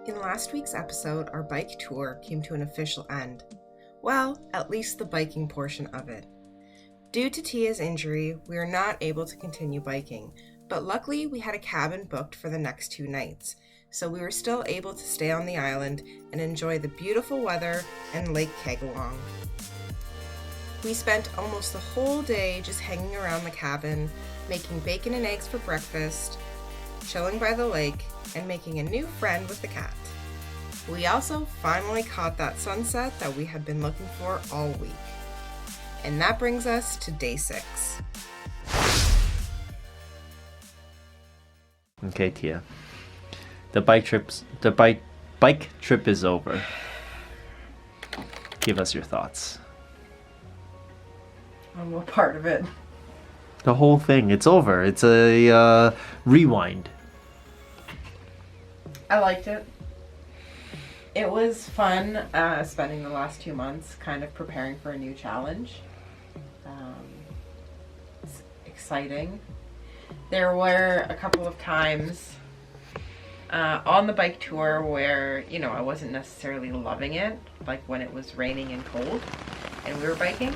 In last week's episode, our bike tour came to an official end. Well, at least the biking portion of it. Due to Tia's injury, we were not able to continue biking, but luckily we had a cabin booked for the next 2 nights, so we were still able to stay on the island and enjoy the beautiful weather and Lake Kagawong. We spent almost the whole day just hanging around the cabin, making bacon and eggs for breakfast, chilling by the lake, and making a new friend with the cat. We also finally caught that sunset that we had been looking for all week. And that brings us to day 6. Okay, Tia. The bike trip is over. Give us your thoughts. On what part of it? The whole thing. It's over. It's a rewind. I liked it. It was fun spending the last 2 months kind of preparing for a new challenge. It's exciting. There were a couple of times on the bike tour where, I wasn't necessarily loving it, like when it was raining and cold and we were biking.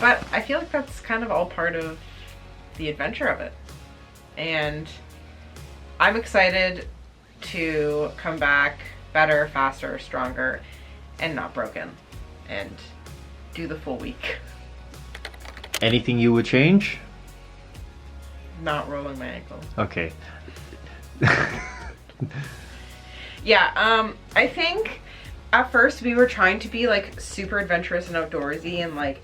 But I feel like that's kind of all part of the adventure of it. And I'm excited to come back better, faster, stronger, and not broken, and do the full week. Anything you would change? Not rolling my ankle. Okay. Yeah, I think at first we were trying to be like super adventurous and outdoorsy, and like,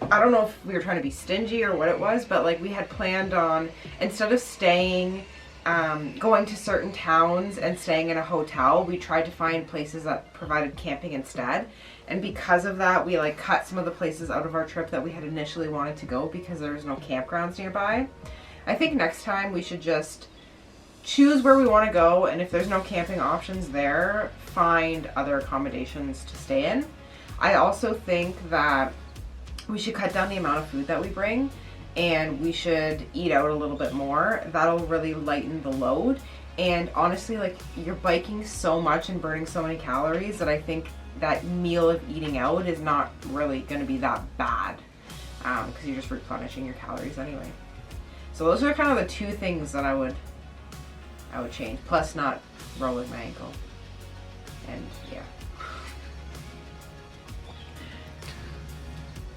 I don't know if we were trying to be stingy or what it was, but like we had planned on, instead of staying going to certain towns and staying in a hotel, we tried to find places that provided camping instead. And because of that, we like cut some of the places out of our trip that we had initially wanted to go because there was no campgrounds nearby. I think next time we should just choose where we want to go, and if there's no camping options there, find other accommodations to stay in. I also think that we should cut down the amount of food that we bring, and we should eat out a little bit more. That'll really lighten the load. And honestly, like, you're biking so much and burning so many calories that I think that meal of eating out is not really going to be that bad, because you're just replenishing your calories anyway. So those are kind of the 2 things that I would change, plus not rolling my ankle. And yeah.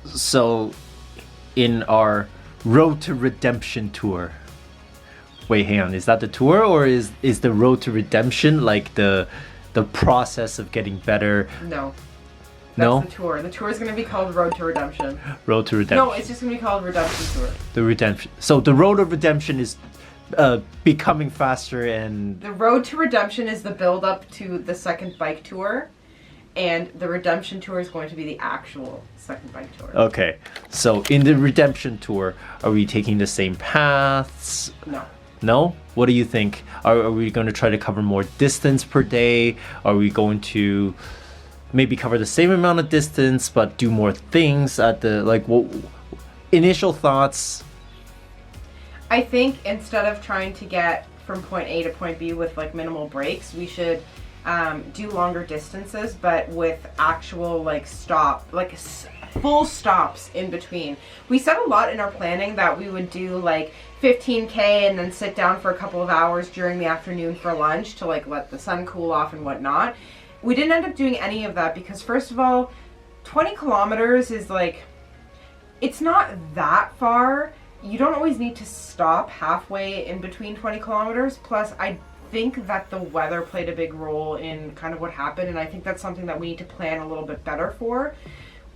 So, in our Road to Redemption tour. Wait, hang on. Is that the tour, or is the Road to Redemption like the process of getting better? No. No? That's the tour. The tour is going to be called Road to Redemption. Road to Redemption. No, it's just going to be called Redemption Tour. The Redemption. So the Road of Redemption is becoming faster, and the Road to Redemption is the build up to the second bike tour, and the Redemption Tour is going to be the actual second bike tour. Okay. So in the Redemption Tour, are we taking the same paths? No. No? What do you think? Are we going to try to cover more distance per day? Are we going to maybe cover the same amount of distance but do more things at the, like, what initial thoughts? I think instead of trying to get from point A to point B with like minimal breaks, we should do longer distances, but with actual like full stops in between. We said a lot in our planning that we would do like 15K and then sit down for a couple of hours during the afternoon for lunch to like let the sun cool off and whatnot. We didn't end up doing any of that because, first of all, 20 kilometers is like, it's not that far. You don't always need to stop halfway in between 20 kilometers. Plus, I think that the weather played a big role in kind of what happened, and I think that's something that we need to plan a little bit better for.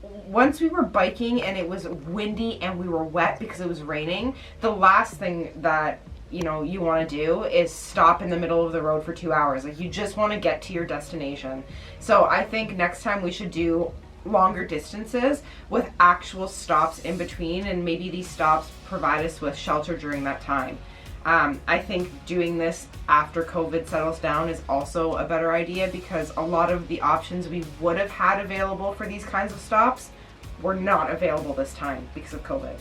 Once we were biking and it was windy and we were wet because it was raining, the last thing that you want to do is stop in the middle of the road for 2 hours. Like, you just want to get to your destination. So I think next time we should do longer distances with actual stops in between, and maybe these stops provide us with shelter during that time. I think doing this after COVID settles down is also a better idea, because a lot of the options we would have had available for these kinds of stops were not available this time because of COVID.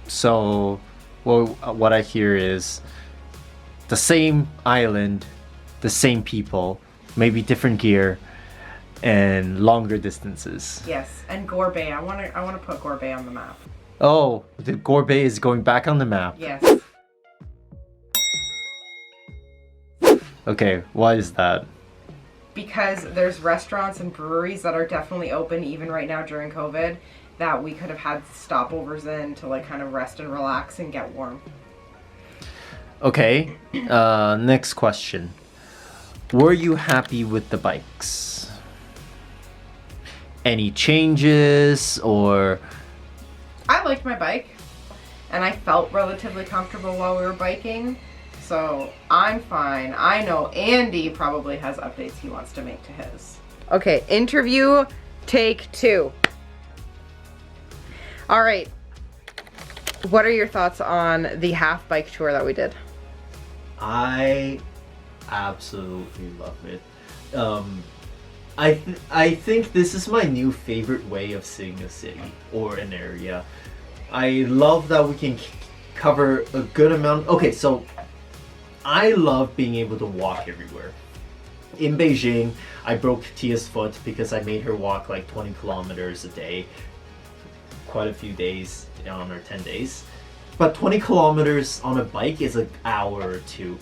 So, well, what I hear is the same island, the same people, maybe different gear, and longer distances. Yes, and Gorbet. I want to put Gorbet on the map. Oh, the Gorbet is going back on the map. Yes. Okay, why is that? Because there's restaurants and breweries that are definitely open even right now during COVID that we could have had stopovers in to like kind of rest and relax and get warm. Okay, next question. Were you happy with the bikes? Any changes or... I liked my bike and I felt relatively comfortable while we were biking. So I'm fine. I know Andy probably has updates he wants to make to his. Okay, interview take 2. All right. What are your thoughts on the half bike tour that we did? I absolutely love it. I think this is my new favorite way of seeing a city or an area. I love that we can cover a good amount. Okay, so I love being able to walk everywhere. In Beijing, I broke Tia's foot because I made her walk like 20 kilometers a day, quite a few days on her 10 days. But 20 kilometers on a bike is an hour or two.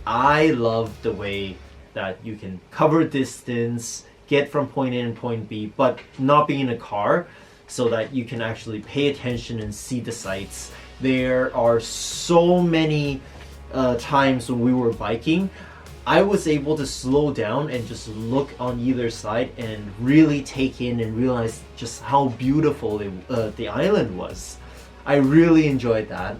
I love the way that you can cover distance, get from point A and point B, but not be in a car, so that you can actually pay attention and see the sights. There are so many times when we were biking, I was able to slow down and just look on either side and really take in and realize just how beautiful the island was. I really enjoyed that.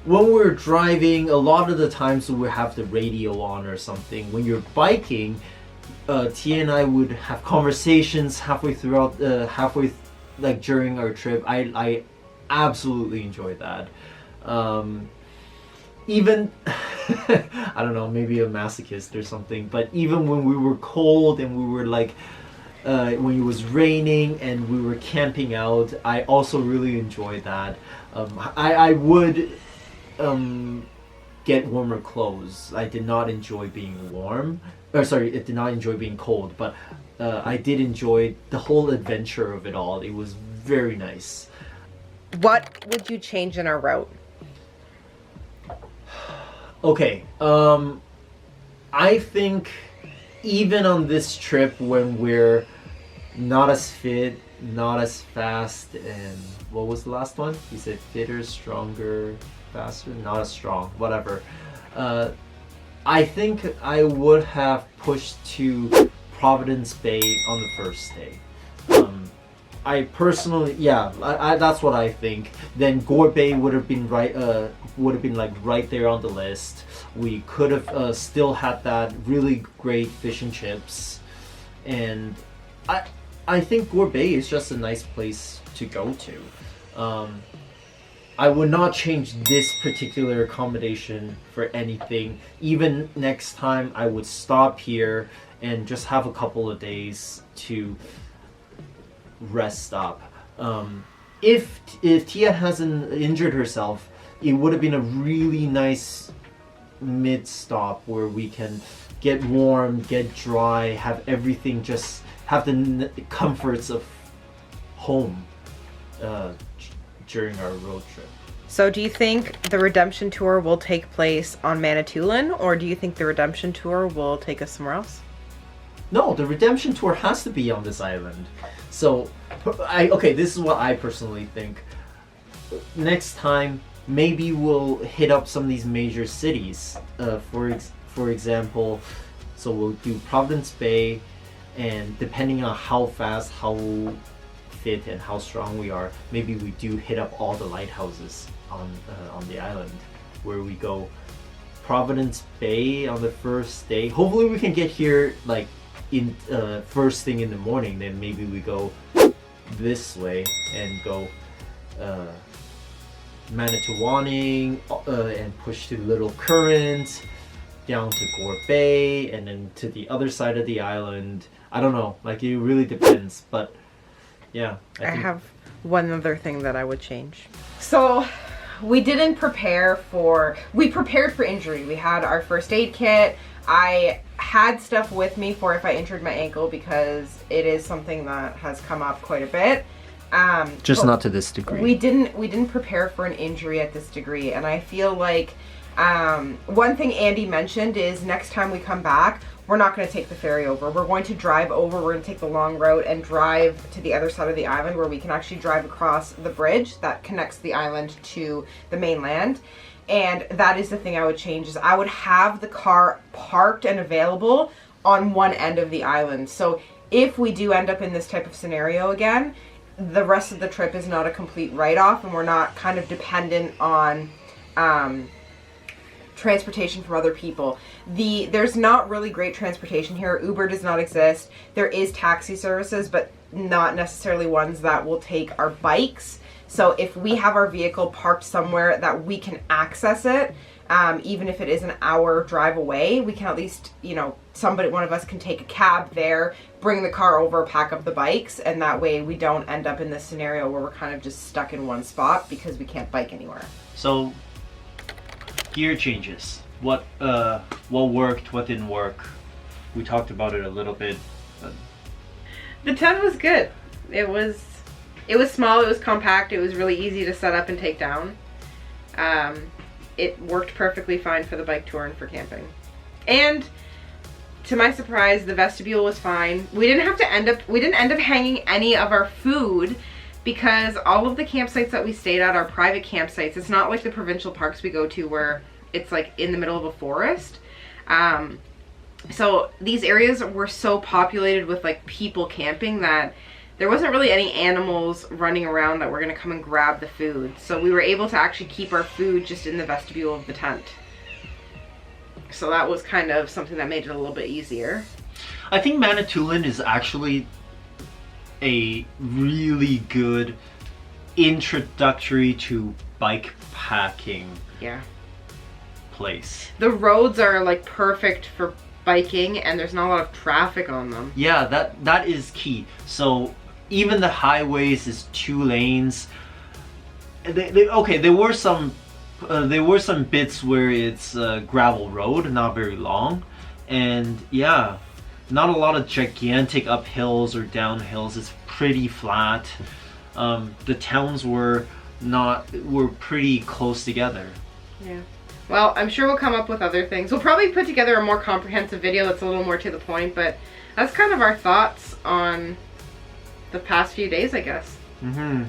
When we're driving, a lot of the times we have the radio on or something. When you're biking, Tia and I would have conversations halfway like during our trip. I absolutely enjoyed that. Even I don't know, maybe a masochist or something, but even when we were cold and we were like when it was raining and we were camping out, I also really enjoyed that. I would get warmer clothes. I did not enjoy being warm. I did not enjoy being cold, but I did enjoy the whole adventure of it all. It was very nice. What would you change in our route? Okay, I think even on this trip when we're not as fit, not as fast, and what was the last one? You said fitter, stronger, faster, not as strong, whatever. I think I would have pushed to Providence Bay on the first day. I personally, yeah, that's what I think. Then Gore Bay would have been like right there on the list. We could have still had that really great fish and chips, and I think Gore Bay is just a nice place to go to. I would not change this particular accommodation for anything. Even next time, I would stop here and just have a couple of days to rest up. If Tia hasn't injured herself, it would have been a really nice mid-stop where we can get warm, get dry, have everything, just have the comforts of home during our road trip. So do you think the redemption tour will take place on Manitoulin, or do you think the redemption tour will take us somewhere else? No, the redemption tour has to be on this island. So, okay, this is what I personally think. Next time, maybe we'll hit up some of these major cities. For example, so we'll do Providence Bay, and depending on how fast, how fit, and how strong we are, maybe we do hit up all the lighthouses on the island, where we go Providence Bay on the first day. Hopefully we can get here like in first thing in the morning. Then maybe we go this way and go Manitoulin and push to Little Current down to Gore Bay and then to the other side of the island. I don't know, like it really depends, but yeah. I have one other thing that I would change. So we didn't prepare for, we prepared for injury. We had our first aid kit. I had stuff with me for if I injured my ankle because it is something that has come up quite a bit. Just not to this degree. We didn't prepare for an injury at this degree, and I feel like one thing Andy mentioned is next time we come back, we're not going to take the ferry over. We're going to drive over. We're going to take the long route and drive to the other side of the island where we can actually drive across the bridge that connects the island to the mainland. And that is the thing I would change, is I would have the car parked and available on one end of the island. So if we do end up in this type of scenario again, the rest of the trip is not a complete write-off, and we're not kind of dependent on transportation from other people. There's not really great transportation here. Uber does not exist. There is taxi services, but not necessarily ones that will take our bikes. So if we have our vehicle parked somewhere that we can access it, even if it is an hour drive away, we can at least, one of us can take a cab there, bring the car over, pack up the bikes, and that way we don't end up in this scenario where we're kind of just stuck in one spot because we can't bike anywhere. So, gear changes. What worked, what didn't work? We talked about it a little bit. The tent was good. It was small, it was compact, it was really easy to set up and take down. It worked perfectly fine for the bike tour and for camping. And to my surprise, the vestibule was fine. We didn't end up hanging any of our food because all of the campsites that we stayed at are private campsites. It's not like the provincial parks we go to where it's like in the middle of a forest. So these areas were so populated with like people camping that there wasn't really any animals running around that were going to come and grab the food. So we were able to actually keep our food just in the vestibule of the tent. So that was kind of something that made it a little bit easier. I think Manitoulin is actually a really good introductory to bike packing place. The roads are like perfect for biking and there's not a lot of traffic on them. Yeah, that is key. So even the highways is 2 lanes. There were some bits where it's a gravel road, not very long, and yeah, not a lot of gigantic uphills or downhills. It's pretty flat. The towns were pretty close together. Yeah. Well, I'm sure we'll come up with other things. We'll probably put together a more comprehensive video that's a little more to the point, but that's kind of our thoughts on the past few days, I guess. Mm-hmm.